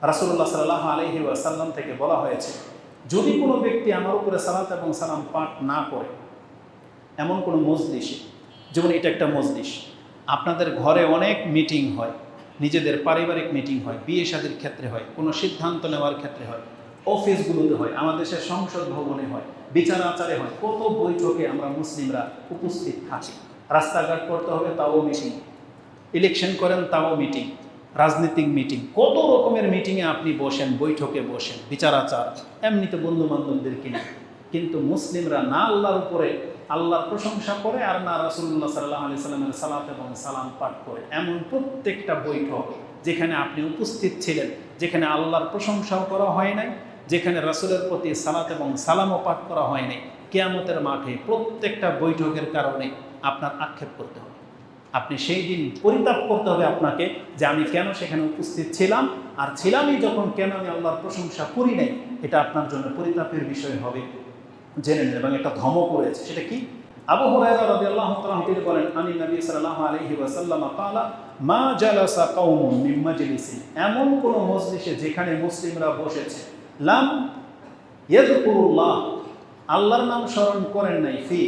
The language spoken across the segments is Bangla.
রাসূলুল্লাহ সাল্লাল্লাহু আলাইহি ওয়াসাল্লাম থেকে বলা হয়েছে, যদি কোনো ব্যক্তি আমার উপরে সালাত এবং সালাম পাঠ না করে এমন কোনো মজলিসে, যেমন এটা একটা মজলিস, আপনাদের ঘরে অনেক মিটিং হয়, নিজেদের পারিবারিক মিটিং হয়, বিয়ে শাদীর ক্ষেত্রে হয়, কোনো সিদ্ধান্ত নেওয়ার ক্ষেত্রে হয়, অফিসগুলোতে হয়, আমাদের দেশের সংসদ ভবনে হয়, বিচার আচারে হয়, কত বৈঠকে আমরা মুসলিমরা উপস্থিত থাকি। রাস্তাঘাট করতে হবে তাও মিটিং, ইলেকশন করেন তাও মিটিং, রাজনৈতিক মিটিং, কত রকমের মিটিংয়ে আপনি বসেন, বৈঠকে বসেন, বিচার আচার, এমনিতে বন্ধু বান্ধবদেরকে নিয়ে। কিন্তু মুসলিমরা না আল্লাহর উপরে আল্লাহর প্রশংসা করে আর না রাসূলুল্লাহ সাল্লাল্লাহু আলাইহি সাল্লামের সালাত এবং সালাম পাঠ করে। এমন প্রত্যেকটা বৈঠক যেখানে আপনি উপস্থিত ছিলেন, যেখানে আল্লাহর প্রশংসাও করা হয় নাই, যেখানে রাসূলের প্রতি সালাত এবং সালামও পাঠ করা হয় নাই, কিয়ামতের মাঠে প্রত্যেকটা বৈঠকের কারণে আপনার আক্ষেপ করতে হবে। আপনি সেই দিন পরিতাপ করতে হবে আপনাকে যে আমি কেন সেখানে উপস্থিত ছিলাম, আর ছিলামই যখন কেন আমি আল্লাহর প্রশংসা করি নাই। এটা আপনার জন্য পরিতাপের বিষয় হবে, জেনে নেন। এবং একটা ধমক রয়েছে, সেটা কি? আবু হুরায়রা রাদিয়াল্লাহু তাআলা তিনি বলেন, আনি নবী সাল্লাল্লাহু আলাইহি ওয়াসাল্লাম ক্বালা মা জালাসা কওমুন মিন মাজলিসিন, এমন কোন মজলিসে যেখানে মুসলিমরা বসেছে, লাম ইয়াযকুরুল্লাহ, আল্লাহর নাম স্মরণ করেন নাই, ফি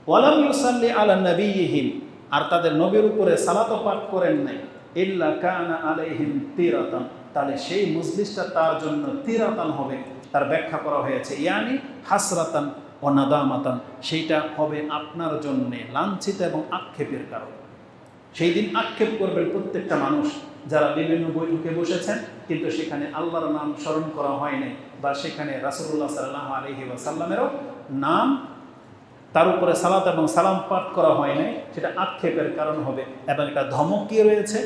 ওয়ালাম ইউসাল্লি আলা নবিয়িহিম, আর তাদের নবীর উপরে সালাত পাঠ করেন নাই, ইল্লা কানা আলাইহিম তিরাতান, তাহলে সেই মজলিসটা তার জন্য তিরাতান হবে। তার ব্যাখ্যা করা হয়েছে ইয়ানি হাসরাতান ও নাদামাতান, সেইটা হবে আপনার জন্য লাঞ্ছিত এবং আক্ষেপের কারণ। সেই দিন আক্ষেপ করবেন প্রত্যেকটা মানুষ যারা বিভিন্ন বৈঠকে বসেছেন কিন্তু সেখানে আল্লাহর নাম স্মরণ করা হয় নাই, বা সেখানে রাসূলুল্লাহ সাল্লাল্লাহু আলাইহি ওয়াসাল্লামেরও নাম, তার উপরে সালাত এবং সালাম পাঠ করা হয় নাই, সেটা আক্ষেপের কারণ হবে। এবং এটা ধমক কি রয়েছে,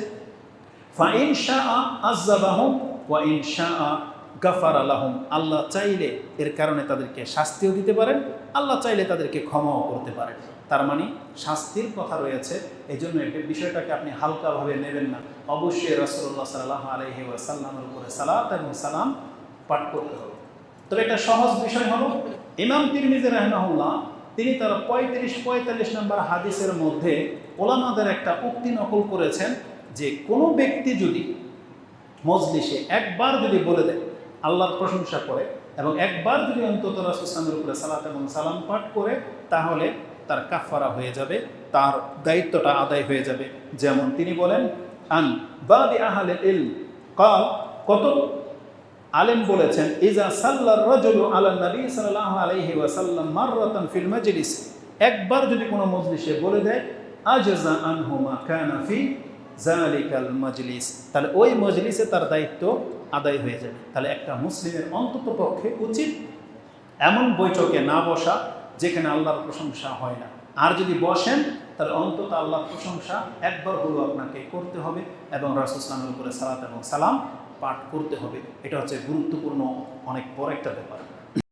ফাইন শাআ আযাবাহুম ওয়া ইন শাআ গাফারা লাহুম, আল্লাহ চাইলে এর কারণে তাদেরকে শাস্তিও দিতে পারেন, আল্লাহ চাইলে তাদেরকে ক্ষমাও করতে পারেন। তার মানে শাস্তির কথা রয়েছে। এই জন্য এই বিষয়টাকে আপনি হালকাভাবে নেবেন না। অবশ্যই রাসূলুল্লাহ সাল্লাল্লাহু আলাইহি ওয়াসাল্লামের উপরে সালাত এবং সালাম পাঠ করতে হবে। তবে এটা সহজ বিষয় হলো, ইমাম তিরমিজি রাহিমাহুল্লাহ তিনি তার 35-45 নম্বর হাদিসের মধ্যে ওলামাদের একটা উক্তি নকল করেছেন যে কোনো ব্যক্তি যদি মজলিসে একবার যদি বলে দেয় আল্লাহর প্রশংসা করে এবং একবার যদি অন্তত রাসূল সাল্লাল্লাহু আলাইহি ওয়াসাল্লামের উপরে সালাত এবং সালাম পাঠ করে, তাহলে তার কাফারা হয়ে যাবে, তার দায়িত্বটা আদায় হয়ে যাবে। যেমন তিনি বলেন, আন বাদি আহলিল ইলম ক্বাল, কত আলেম বলেছেন, ইজা সাল্লার রাজুলু আলা নবী সাল্লাল্লাহু আলাইহি ওয়াসাল্লাম মাররাতান ফিল মাজলিস, একবার যদি কোনো মজলিসে বলে দেয়, আজজা আনহু মা কানা ফি যালিকাল মাজলিস, তাহলে ওই মজলিসে তার দায়িত্ব আদায় হয়ে যাবে। তাহলে একটা মুসলিমের অন্তত পক্ষে উচিত এমন বৈঠকে না বসা যেখানে আল্লাহর প্রশংসা হয় না। আর যদি বসেন তাহলে অন্তত আল্লাহর প্রশংসা একবার হলো আপনাকে করতে হবে এবং রাসূল সাল্লাল্লাহু আলাইহি ওয়াসাল্লামের উপরে সালাত এবং সালাম পাঠ করতে হবে। এটা হচ্ছে গুরুত্বপূর্ণ অনেক বড় একটা ব্যাপার।